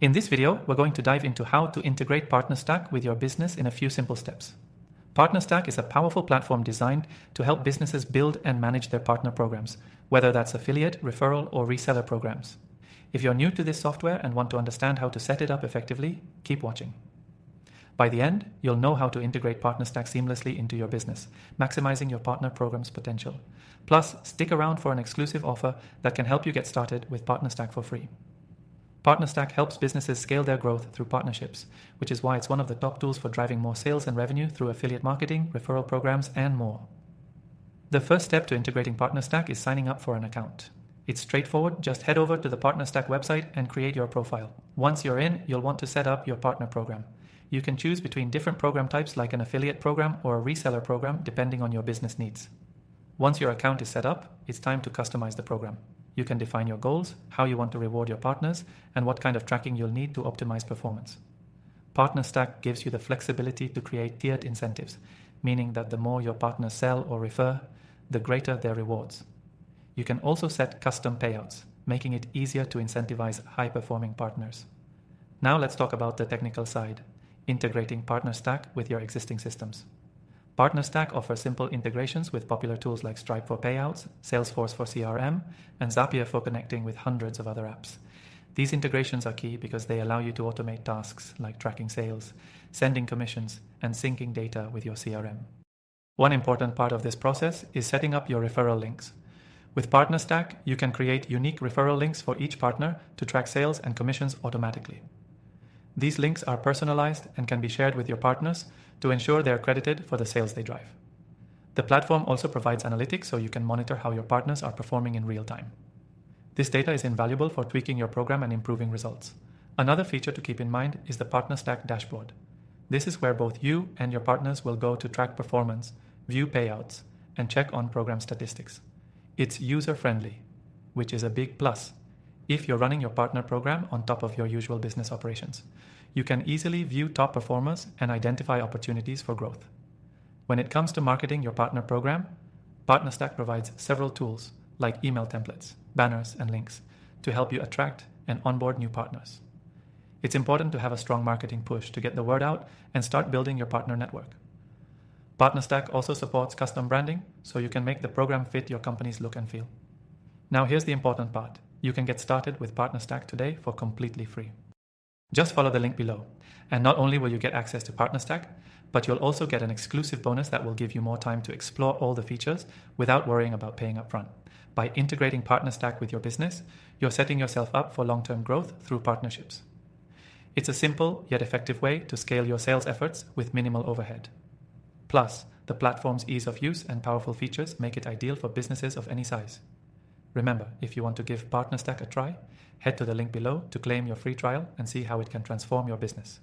In this video, we're going to dive into how to integrate PartnerStack with your business in a few simple steps. PartnerStack is a powerful platform designed to help businesses build and manage their partner programs, whether that's affiliate, referral, or reseller programs. If you're new to this software and want to understand how to set it up effectively, keep watching. By the end, you'll know how to integrate PartnerStack seamlessly into your business, maximizing your partner program's potential. Plus, stick around for an exclusive offer that can help you get started with PartnerStack for free. PartnerStack helps businesses scale their growth through partnerships, which is why it's one of the top tools for driving more sales and revenue through affiliate marketing, referral programs, and more. The first step to integrating PartnerStack is signing up for an account. It's straightforward. Just head over to the PartnerStack website and create your profile. Once you're in, you'll want to set up your partner program. You can choose between different program types like an affiliate program or a reseller program depending on your business needs. Once your account is set up, it's time to customize the program. You can define your goals, how you want to reward your partners, and what kind of tracking you'll need to optimize performance. PartnerStack gives you the flexibility to create tiered incentives, meaning that the more your partners sell or refer, the greater their rewards. You can also set custom payouts, making it easier to incentivize high-performing partners. Now let's talk about the technical side, integrating PartnerStack with your existing systems. PartnerStack offers simple integrations with popular tools like Stripe for payouts, Salesforce for CRM, and Zapier for connecting with hundreds of other apps. These integrations are key because they allow you to automate tasks like tracking sales, sending commissions, and syncing data with your CRM. One important part of this process is setting up your referral links. With PartnerStack, you can create unique referral links for each partner to track sales and commissions automatically. These links are personalized and can be shared with your partners to ensure they're credited for the sales they drive. The platform also provides analytics so you can monitor how your partners are performing in real time. This data is invaluable for tweaking your program and improving results. Another feature to keep in mind is the PartnerStack dashboard. This is where both you and your partners will go to track performance, view payouts, and check on program statistics. It's user-friendly, which is a big plus if you're running your partner program on top of your usual business operations. You can easily view top performers and identify opportunities for growth. When it comes to marketing your partner program, PartnerStack provides several tools like email templates, banners, and links to help you attract and onboard new partners. It's important to have a strong marketing push to get the word out and start building your partner network. PartnerStack also supports custom branding, so you can make the program fit your company's look and feel. Now here's the important part. You can get started with PartnerStack today for completely free. Just follow the link below, and not only will you get access to PartnerStack, but you'll also get an exclusive bonus that will give you more time to explore all the features without worrying about paying upfront. By integrating PartnerStack with your business, you're setting yourself up for long-term growth through partnerships. It's a simple yet effective way to scale your sales efforts with minimal overhead. Plus, the platform's ease of use and powerful features make it ideal for businesses of any size. Remember, if you want to give PartnerStack a try, head to the link below to claim your free trial and see how it can transform your business.